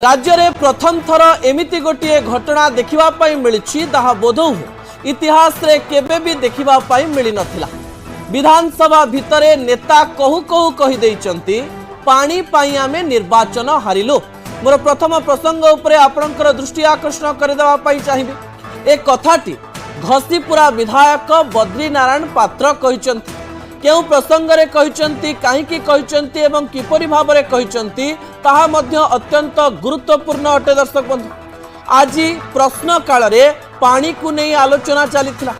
राज्य में प्रथम थर एमिति गोटे घटना देखा मिली जहाँ बोधौ इतिहास रे केबे भी देखा मिली नथिला। विधानसभा भितरे नेता कहू कहू कही पानी पाई आमे निर्वाचन हारिलु। मोर प्रथम प्रसंग उपरे आपणकर दृष्टि आकर्षण करदेवाई चाहिए। एक कथाटी घसीपुरा विधायक बद्रीनारायण पात्र कहिसंती केउ प्रसंग रे कहिसंती काहेकि कहिसंती एवं किपरि भाव रे कहिसंती ताहा मध्य अत्यंत गुरुत्वपूर्ण अटे। दर्शक बंधु, आज प्रश्न काल रे पानी को नहीं आलोचना चलीथिला।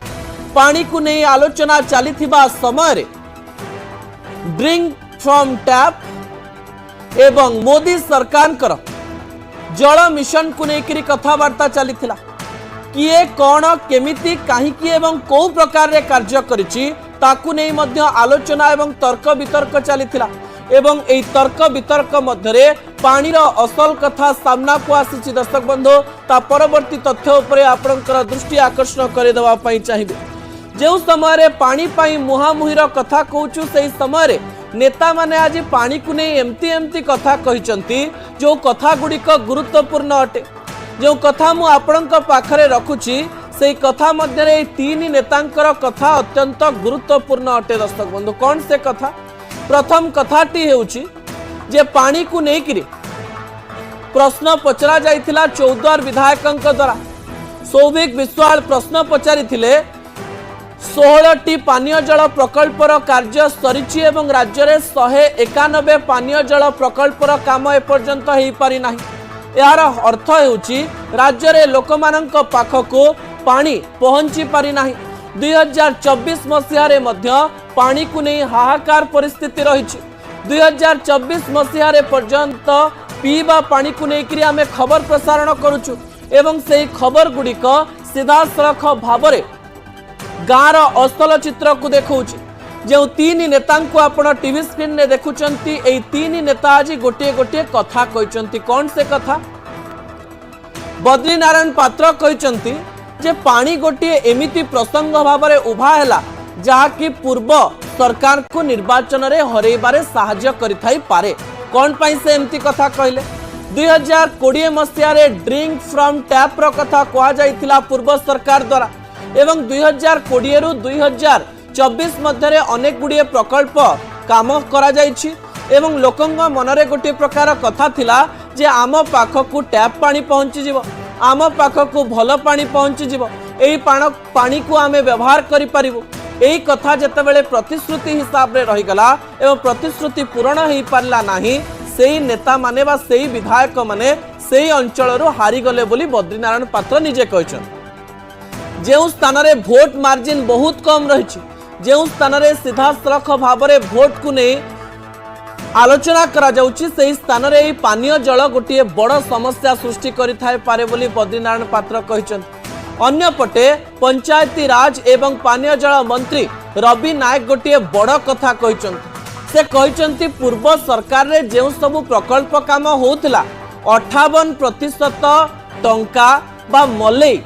पानी को नहीं आलोचना चलीथिबा समय रे ड्रिंक फ्रॉम टैप एवं मोदी सरकार कर जल मिशन को लेकर कथबार्ता चलीथिला। किए कौन केमिति काहीकि एवं कौ प्रकार रे कार्य करिछि ताकू नहीं मध्य आलोचना एवं तर्क वितर्क चलीथिला। एवं एई तर्क वितर्क मध्यरे पानी रो असल कथा सामना को आसी। दर्शक बंधु, ता परवर्ती तथ्य उपरे आपणकर दृष्टि आकर्षण करे देवा पई चाहिबे। जो समय रे पानी पाई मुहामुहिर कथा कहूछु सेही समय रे नेता माने आज पानी को नहीं एमती एमती कथा कहिसंती जो कथा गुड़िक गुरुत्वपूर्ण अटे। जो कथा मु आपणक पाखरे रखुछि से कथा मध्य तीन नेतांकर कथा अत्यंत गुरुत्वपूर्ण अटे। दर्शक बंधु, कौन से कथा? प्रथम कथाटी हेउछि जे पानी को लेकिरी प्रश्न पचरा जाइथिला चौद्वार विधायकंक द्वारा। सौभिक विश्वाल प्रश्न पचारिथिले 16टी पानीय जल प्रकल्पर कार्य सरिछि एवं राज्य रे 191 पानीय जल प्रकल्पर काम एपर्यंत हेई पारि नाही। यार अर्थ हेउछि राज्य रे लोकमानंक पाखको पानी पहुंची पारि नाही। 2024 मसीह रे मध्य पानी को नहीं हाहाकार परिस्थिति रही। 2024 मसीह रे पर्यंत पीवा पानी को लेकर आमे खबर प्रसारण करुचु एवं से खबर गुड़िक सीधा सड़क भाव गाँव असल चित्र को देखौछि। जो तीन नेता को आपण टीवी स्क्रीन ने देखुचंती एई तीन नेता आज गोटे गोटे कथा कहिसंती। कौन से कथा? बद्रीनारायण पात्र कहिसंती जे पानी गोटे एमिति प्रसंग भाव में उभा हैला जहाँकि पूर्व सरकार को निर्वाचन रे हरैबारे साहाय्य करिथाई पारे। कौन पाई से एमती कथा कहले? 2020 मसीह रे ड्रिंक फ्रॉम टैप रो कथा कहा जाइथिला पूर्व सरकार द्वारा एवं 2020 रु 2024 मध्य अनेक गुड़िए प्रकल्प काम करा जाइछि एवं लोकंग मनरे गोटे प्रकार कथा थिला जे आम पाखकु टैप पानी पहुंची जिवो, आम पाखकु भल पानी पहुंची जिवो, एई पानी को आमे व्यवहार करि परिबो। एई कथा जेतेबेले प्रतिश्रुति हिसाब रे रही गला एवं प्रतिश्रुति पूर्ण हेई पारला नाही, सेई नेता माने बा सेई विधायक माने सेई अंचल रो हारी गले बोली बद्रीनारायण पात्र निजे कहछन। जेउ स्थान रे भोट मार्जिन बहुत कम रही, जो स्थान रे सीधा सड़क भाव में भोट को नहीं आलोचना करा जाउछि सेही स्थान रे एई पानीय जल गोटे बड़ समस्या सृष्टि करिथाय पारे बोली बद्रीनारायण पात्र कहिसंती। अन्य पटे पंचायती राज एवं पानीय जल मंत्री रवि नायक गोटे बड़ कथा कहिसंती। से कहिसंती पूर्व सरकार रे जेउ सब प्रकल्प काम होउथिला 58% टंका बा मलई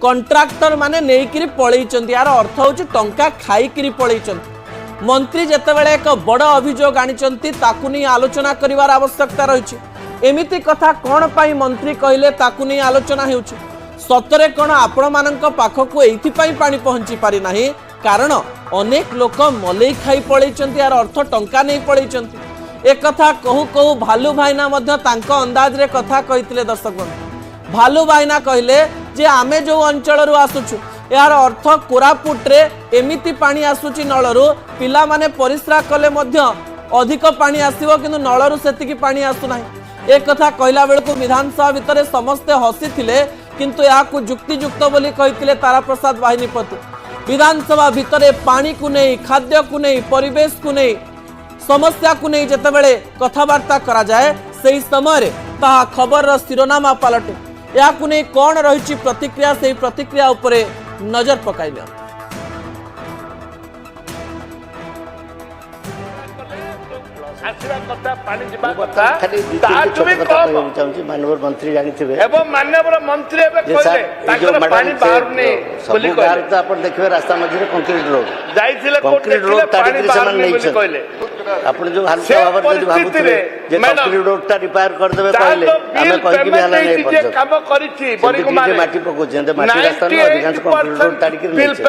कंट्राक्टर माने नेइकिरी पळैचंती। यार अर्थ होछि टंका खाइकिरी पळैचंती। मंत्री जेतेबेले एक बड़ अभियोग आनिचंती ताकू नहीं आलोचना करिवार आवश्यकता रही। एमिति कथा कौन पाई मंत्री कहले ताकू नहीं आलोचना हेउछि? सतरे कौन आपण मानक पाखकु एइथिपाई पानी पहुंची पारि नाही कारण अनेक लोक मलई खाई पळैचंती। यार अर्थ टंका नहीं पळैचंती। एक कथा कहू कहू भालू भाईना मध्य तांको अंदाज रे कथा कहिथिले। दर्शक बंधु, भालू भाईना कहले जे आमे जो अंचल रु आसुछु यार अर्थ कोरापुट रे एमिति पानी आसुची नळरू पिला माने परिश्रा कले मध्य अधिक पानी आसीबो किंतु नळरू सेतिकी पानी आसु नाही। एक कथा कहला बेलको विधानसभा भितरे समस्ते हसी थिले किंतु याकु जुक्तियुक्त बोली कहिथिले तारा प्रसाद वाहिनीपति। विधानसभा भितरे पानी को नहीं, खाद्य को नहीं, परिवेश को नहीं, समस्या को नहीं जेतेबेले कथावार्ता करा जाए सेही समय रे ताहा खबर शिरोनामा पलटे। याकु नहीं कौन रही प्रतिक्रिया से प्रतिक्रिया उपरे नजर पकाइले। माननीय मंत्री जानिथिबे एवं माननीय मंत्री एबे कहले ताकर पानी बाहर नै बोली कहले। तो आपण देखबे रास्ता मझे कंक्रीट रोड जाइथिले, कंक्रीट रोड पानी बाहर नै बोली कहले। ଆପଣ ଯୋଉ ହାଲକା ଭାବରେ ଯଦି ଭାବୁଥିଲେ ଯେ କଂକ୍ରିଟ ରୋଡଟା ରିପେୟାର କରିଦେବେ କହିଲେ ଆମେ କହିକି ବି ହେଲା ନାହିଁ ପର୍ଯ୍ୟନ୍ତ କାମ କରିଛି ବରିଗୁମାରେ ମାଟି ପକଉଛନ୍ତି ମାଟି ରାସ୍ତାରୁ ଅଧିକାଂଶ କଂକ୍ରିଟ ରୋଡ ତାଡ଼ିକି ନେଇছে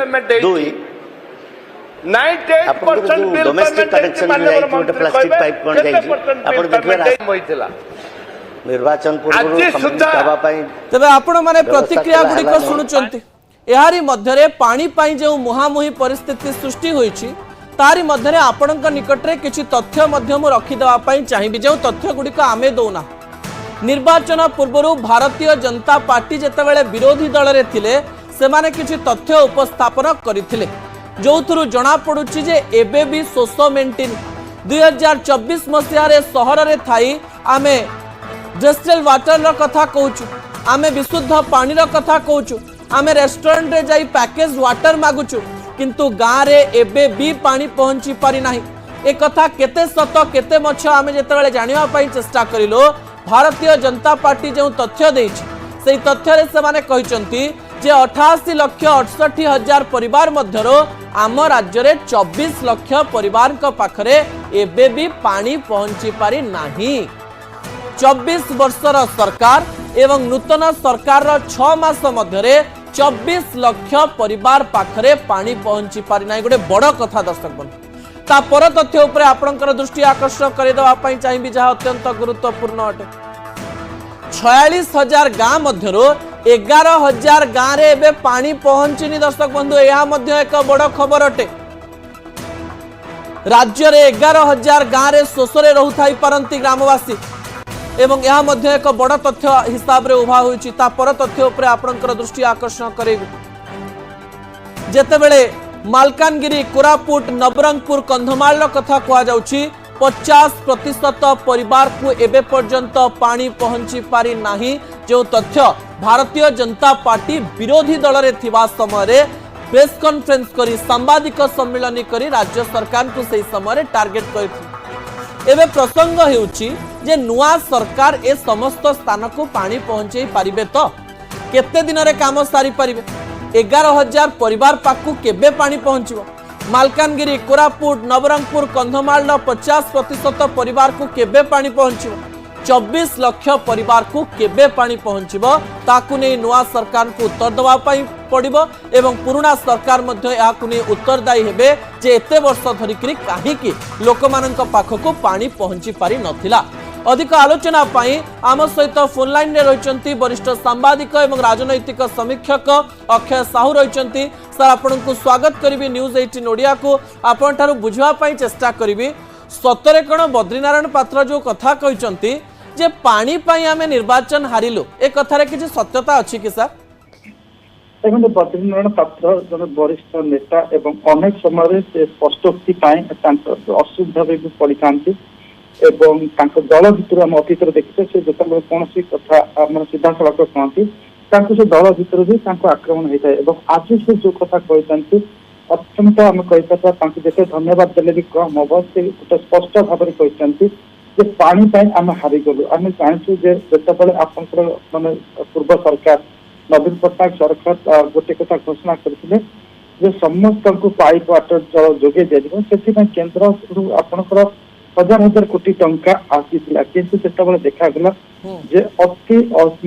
98% ବିଲ୍ ଡୋମେଷ୍ଟିକ କନେକ୍ସନ ଯାଇଛି ଗୋଟେ ପ୍ଲାଷ୍ଟିକ ପାଇପ୍ କଣ ଯାଇଛି ଆପଣ ଦେଖିବେ ନିର୍ବାଚନ ପୂର୍ବରୁ ଦେବା ପାଇଁ ତେବେ ଆପଣ ମାନେ ପ୍ରତିକ୍ରିୟା ଗୁଡିକ ଶୁଣୁଛନ୍ତି ଏହାରି ମଧ୍ୟରେ ପାଣି ପାଇଁ ଯେଉଁ ମୁହାଁମୁହିଁ ପରିସ୍ଥିତି ସୃଷ୍ଟି ହୋଇଛି तारी मध्य आपणक निकटरे किछि तथ्य मध्य मु रखिदेवा पई चाहिबी जो तथ्य गुड़िक आमे दौना निर्वाचन पूर्व भारतीय जनता पार्टी जेतेबेले विरोधी दल रे थिले सेमाने किछि तथ्य उपस्थापन करथिले जोथुरु जना पडुछि जे एबे भी शोष मेंटेन 2024 मसिया रे सहर रे थाई आमे डिस्टिल वाटर र कथा कहूछु आमे विशुद्ध पानी र कथा कहूछु आमे रेस्टोरेंट रे जाई पैकेज वाटर मागुछु किंतु गाँव रे एबे भी पानी पहुंची पारि नाही ए कथा केते सत केते मछ आमे जेतेबेले जानिबा पई चेष्टा करिलो भारतीय जनता पार्टी जो तथ्य देछि सेही तथ्य रे से माने कहिसंती जे 88 लाख 68 हजार परिवार मध्यरो आम राज्य रे 24 लाख परिवार को पाखरे एबे भी पानी पहुंची पारि नाही 24 वर्षर सरकार एवं नूतन सरकार 6 मास मध्यरे 24 लाख परिवार पाखरे पानी पहुंची पारि नाही गोटे बड़ कथा दर्शक बंधु ता पर तथ्य उपरे आपनकर दृष्टि आकर्षण करि देवा पई चाहिबी जहा अत्यंत गुरुत्वपूर्ण अटे 46,000 गाँ मध्यरो 11,000 गाँ रे एबे पानी पहुंचीनी दर्शक बंधु यह मध्य एक बड़ खबर अटे राज्य रे 11,000 गाँ रे शोषरे रहुथाई पारंती ग्रामवासी एवं यह मध्य एक बड़ तथ्य हिसाब रे उभा होईची ता पर तथ्य उपरे आपनकर दृष्टि आकर्षण करेबी जेतेबेले मालकानगिरी कोरापुट नवरंगपुर कंधमाल कथा कहा जाउची 50% परिवार को एबे पर्यंत पानी पहुंची पारि नाही जो तथ्य भारतीय जनता पार्टी विरोधी दल रे थिबा समय रे प्रेस कॉन्फ्रेंस करी सांबादिक सम्मेलन करी राज्य सरकार को सही समय टार्गेट करथि एबे प्रसंग हेउची जे नुआ सरकार ए समस्त स्थान को पानी पहुंचे पारिबे तो केते दिन रे काम सारी पारिबे 11,000 परिवार पाकु केबे पानी पहुंचबो मालकानगिरी कोरापुट नवरंगपुर कंधमाल 50% परिवार को केबे पानी पहुंचबो 24 लाख परिवार को केबे पानी पहुंचबो ताकु नै नुआ सरकार को उत्तर दवा पई पड़िबो एवं पुराना सरकार मध्ये याकु नै उत्तरदायी हेबे जे एते वर्ष धरिकरी काहे कि लोकमाननक पाखको पानी पहुंची पारि नथिला अधिक आलोचना पाई आम सहित फोन लाइन रे रहिचंती वरिष्ठ सांबादिक एवं राजनैतिक समीक्षक अक्षय साहू रहिचंती सर आपनकु स्वागत करिवि न्यूज 18 ओडिया को आपन थारु बुझवा पाई चेष्टा करिवि सतरे कोन बद्रीनारायण पात्र जो कथा कहिचंती जे पानी पाई आमे निर्वाचन हारिलु ए कथारे किछि सत्यता अछि कि सर देखो बद्रीनारायण पात्र जन वरिष्ठ नेता एवं अनेक समय से स्पष्टोक्ति असुविधा भी पड़ी था एवं दल भर आम अतीत देखिए से जो कौन कथा आम सीधा सड़क कहती से दल भर भी आक्रमण होता है आज से जो कथा कहते अत्यंत आम कहीपर जिते धन्यवाद देले भी कम हम से गोटे स्पष्ट भाव में कहते पानी आम हारिगलु आम जानूँ जिते आप मानने पूर्व सरकार नवीन पट्टनायक सरकार गोटे कथा घोषणा करते समस्त को पाइप वाटर जल जोगे दिया से केन्द्र आपंकर हजार हजार कोटी टंका आसीला किंतु सेतबेले देखागला जे अति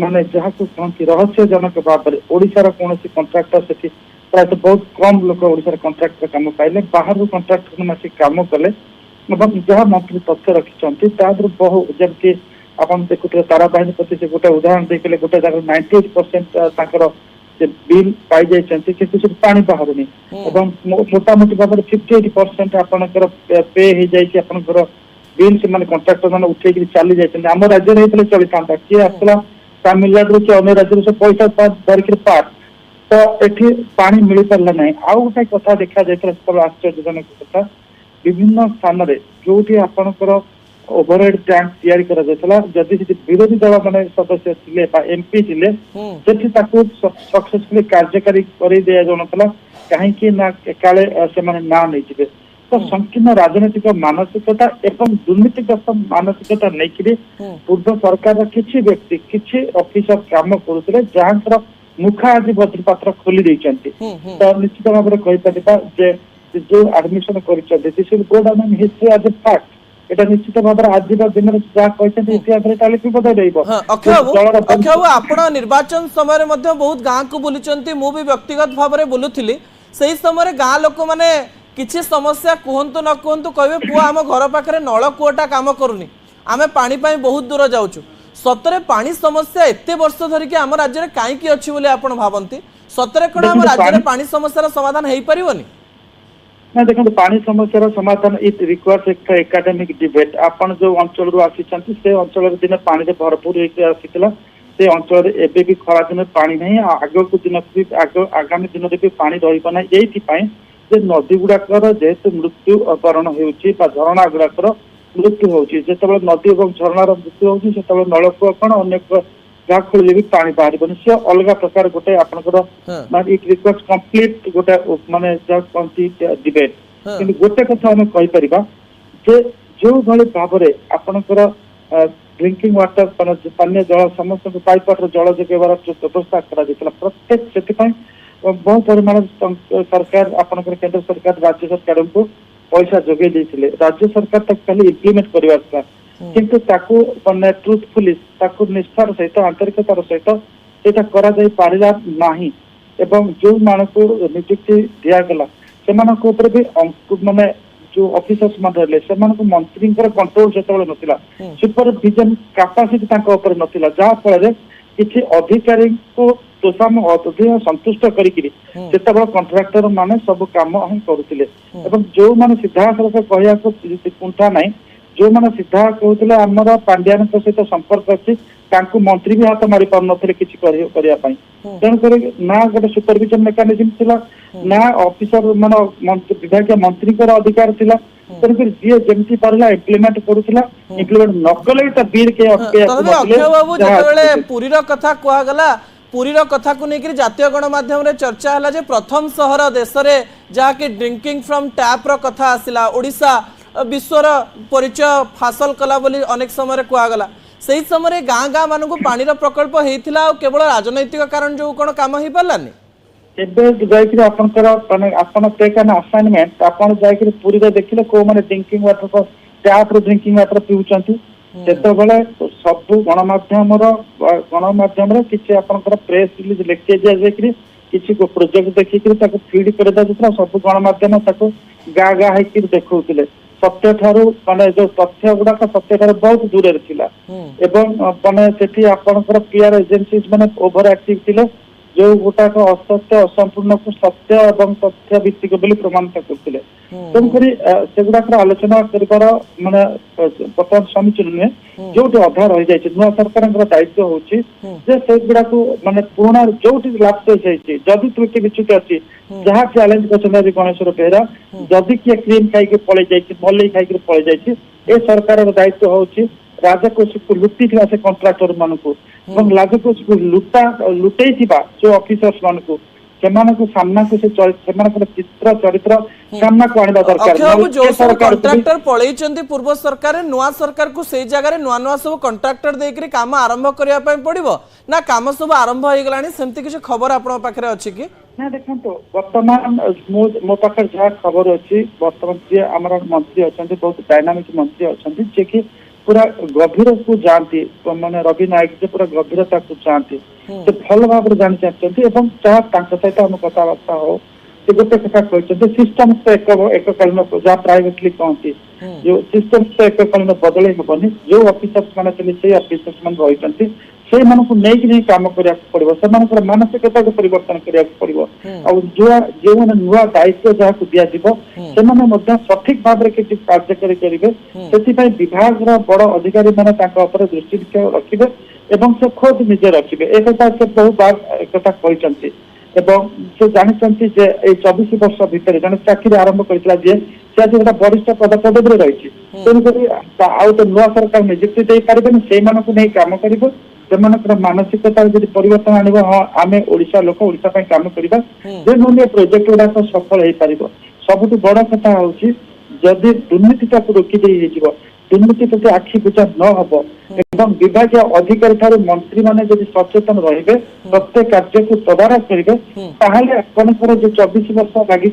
माने जहाँ को कहती रहस्यजनक भाव में ओडिशार कौन कंट्राक्टर से प्राय बहुत कम लोग ओडिशार कंट्राक्टर काम पाइले बाहर कंट्राक्टर मैंने काम कले जहाँ मंत्री तथ्य रखिंट बहु जमी आप देखुए तारा बाहिनी प्रति से गोटे उदाहरण देखले गोटे जगह 98% बिल पाई जाइछन्ति किंतु पानी बाहरुनी एवं मोटामोटी भाव में 58% आपनकर पे हो जाइछि आपनकर बिल से माने कॉन्ट्रैक्टर माने उठे कि चली जाइछन्ति हम राज्य रे हेतले चली थांता कि आसला तमिलनाडु से अन्य राज्य से पैसा धरिक पास तो एठी पानी मिल पारला नहीं आ गोटे कथा देखा जाइछला सब आश्चर्यजनक कथा विभिन्न स्थान रे जोठी आपनकर ओवरहेड टैंक तैयारी करा जायतला जदि विरोधी दल माने सदस्य थिले बा एमपी थिले सेठी ताकू सक्सेसफुली कार्यकारी करि दिया जनतला काहे कि ना काले से माने ना नै जिवे तो संकीर्ण राजनीतिक मानसिकता एवं दुर्नीतिग्रस्त मानसिकता नै कि पूर्व सरकार किछि व्यक्ति किछि ऑफिसर काम करूतले जहांकर मुखा आज बद्रीपात्र खोली दैछन्ति तो निश्चित भाव में कहि परिबा जे जो एडमिशन कर this is good I history as a fact এটা নিশ্চিত ভাবে আজীবন দিনের যা কইছেন ইতিহাসরে তাহলে কি বদল রইব। অক্ষয় বাবু আপন নির্বাচন সময় মধ্যে বহুত গাঁ কু বুলিছন্তি মু বি ব্যক্তিগত ভাবে বুলুথিলি সেই সময় গাঁ লোক মানে কিছু সমস্যা কুহন্তু ন কুহন্তু কইবে পুয়া ଆମ ঘর পাখরে নল কূয়টা কাম করুনি আমি পানি পাই বহুত দূর যাউଛୁ সতরে পানি সমস্যা এতে বর্ষ ধরিকি ଆମ রাজ্যরে কাইকি ଅଛି ବୋଲି ଆପଣ ভাবନ୍ତି সতরে কোন ଆମ রাজ্যরে পানি সমস্যার সমাধান হেই পারিবনি? ना देखो पानी समस्या समाधान इट रिक्वायर्स एक एकेडमिक डिबेट आपण जो अंचल रु आसी से अंचल दिन पानी रे भरपूर होके आसीतला से अंचल एबे भी खरा दिन पानी नहीं आगे को दिन भी आगामी दिन भी पानी रहिबा ना एथि पई जे नदी गुडाकर जेहेतु मृत्यु करण हेउची बा झरणा गुडाकर मृत्यु होउची जेतबे नदी और झरणार मृत्यु होउची सेतबे नलकूप कोन अनेक जा खोले भी पानी बाहर बने से अलग प्रकार गोटे आपनकर माने इट रिक्वायर्स कंप्लीट गोटे माने जस्ट कंप्लीट डिबेट किंतु गोटे कथा हम कहि परिबा जे जो भले भाबरे आपनकर ड्रिंकिंग वाटर पानीय जल समस्त पाइप वाटर जल जगेबार व्यवस्था करा दितला प्रत्येक सेति पई बहुत परिमाण सरकार आपनकर केंद्र सरकार राज्य सरकार को पैसा जोगे देथिले राज्य सरकार तक खाली इम्प्लीमेंट करबा था किंतु ताकू माने ट्रुथफुली ताकू निष्ठार सहित आंतरिकतार सहित सेटा करा जाई पारिला नाही एवं जो मानको नियुक्ति दिया गला सेमानको ऊपर भी माने जो ऑफिसर्स मान रहले सेमानको मंत्रींकर कंट्रोल जेतबे नथिला सुपरविजन कैपेसिटी तांको ऊपर नथिला जा फळे किछि अधिकारी को तोसाम अधिक संतुष्ट करिकि सेतबे कॉन्ट्रैक्टर माने सब काम हम करूतिले एवं जो माने सीधा सड़क कहया को कुंठा नाही जो मैंने सीधा कहते आमर पांड्यान सहित संपर्क अच्छी मंत्री भी हाथ मारी पार नथिले किछि करिया पई तेणुक ना गोटे सुपरविजन मेकानिजम थिला ना ऑफिसर मान विभागीय मंत्री अधिकार थिला तेणुक जी जेमती पारला इम्प्लीमेंट करूथिला इम्प्लीमेंट न कले त बीर के अक्षय बाबू जेतेबेले पुरीर कथा कुआ गला पुरीर कथा को लेकर जातीय गणमाध्यम रे चर्चा हला जे प्रथम शहर देश रे जहा कि ड्रिंकिंग फ्रॉम टैप रो कथा आसिला ओडिशा विश्वर परिचय हासिल कला बोली अनेक समय कहगला से समय गाँ गाँ मान पानी प्रकल्प होता केवल राजनैतिक कारण जो कौन काम हो पारानी असाइनमेंट आपन जाकर पूरी देखिले को माने ड्रिंकिंग वाटर को टैप रो ड्रिंकिंग वाटर पिउचंती सेतबेले सब गणमाध्यम रे किछि आपनकर प्रेस रिलीज लेखे दिया जाय किछि को प्रोजेक्ट देखि ताको फीड कर दा सब गणमाध्यम ताको गाँ गाँ है देखौतिले सत्य ठारू माने जो तथ्य गुडा सत्य ठारू बहुत दूर थिला एवं माने सेठी आपनकर पीआर एजेंसीज माने ओवर एक्टिव थिले जो गोटाक असत्य असंपूर्ण को सत्य एवं तथ्य भित्तिक बोली प्रमाणित करथिले तेणुकरी सेगुडाकर आलोचना करिबार माने वर्तमान समीचीन नुहे जोटी अधा रही जाइए नुआ सरकार दायित्व होची जे सेगुडा को माने पुराना जोटी लाप्स जाइए जदि त्रुटि विच्युति अच्छी जहाँ चैलेंज कर गणेश्वर बेहरा जदि किए क्रीम खाई पलि जाइए मल्लई खाई पलि जाइए ए सरकार दायित्व होची राजकोष को लुटी से कॉन्ट्राक्टर मान को राजकोष को लुटे जो ऑफिसर्स मान को सामना को चित्र चरित्र सामना को आने दरकार जो सब कॉन्ट्रैक्टर पळैचंती पूर्व सरकार नुआ सरकार को से जगह नुआ नुआ सब कॉन्ट्रैक्टर देकरी काम आरंभ करिया पय पड़िबो ना काम सब आरंभ होई गलानी सेमति किछ खबर आपण पाखरे अछि कि ना देखंतो वर्तमान मो पाखर जा खबर अछि वर्तमान जे हमर मंत्री अछंती बहुत डायनामिक मंत्री अछंती जे कि पूरा गभीर को जानती माने रवि नायक जे पूरा गभीरता को जानती से भल भाव जानी चाहते एवं जहाँ सहित हम कथबार्ता हो से गोटे कथा कहते सिस्टम तो एककालीन जहाँ प्राइवेटली कहती जो सिस्टम तो एककालीन बदल हेबनी जो ऑफिसर्स मैंने थे से ऑफिसर्स मान रही से नहीं काम करा पड़ो से मानसिकता को परिवर्तन करा पड़ो जो मैंने नुआ दायित्व जहाँ को दिज्व सठिक भाव में किसी कार्यकारी करेंगे से विभाग बड़ अधिकारी मैंने दृष्टि रखिए एवं से खोद निजे रखिए एक से बहुत बार एक कहते से जानते 24 वर्ष भितर जन चाकरी आरंभ करता जे से आज गोटे वरिष्ठ पदपदवी रही तेणुक आउ तो नुआ सरकार नियुक्ति दे पारे से नहीं काम कर मानसिकता परिवर्तन आने हाँ आम ओडिशा लोक ओडिशा काम करवा जे प्रोजेक्ट गुड़ाक सफल हो पार सबुठ बड़ कथा हूँ जदि दुर्नीतिटा को रोकी दुर्नीति प्रति आखि बुझा न हम एवं विभाग अधिकारी ठार मंत्री माने जदि सचेतन रहिबे प्रत्येक कार्य को तदारख करेंगे ताहले आपनकर जो 24 वर्ष लगी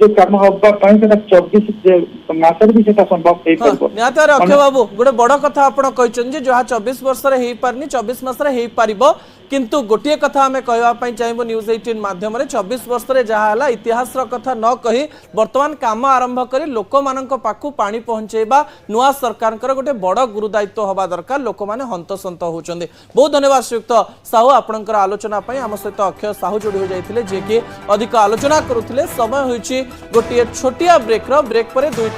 जो काम हवा पाई सेटा 24 मासरे भी सेटा संभव हे परबो निहाती भाବରେ अक्षय बाबू गोटे बड़ कथा आपण कहछन जे जहा 24 वर्ष रे हेई पारनी 24 मास रे हेई पारिबो किंतु गोटे कथा आमे कहवा पई चाहबो न्यूज 18 माध्यम रे 24 वर्ष रे जहा हला इतिहास रो कथा न कही वर्तमान काम आरंभ करी लोक मानक पाखु पानी पहुंचेबा नुआ सरकार कर गोटे बड़ गुरु दायित्व हवा दरकार लोक माने हंतसंत होचंदे। बहुत धन्यवाद श्रीयुक्त साहू आपनकर आलोचना पई हम सहित अक्षय साहू जोड़ी हो जाइथिले जे कि अधिक आलोचना करूथिले। समय होईची गोटे छोटिया ब्रेक पर दुईटी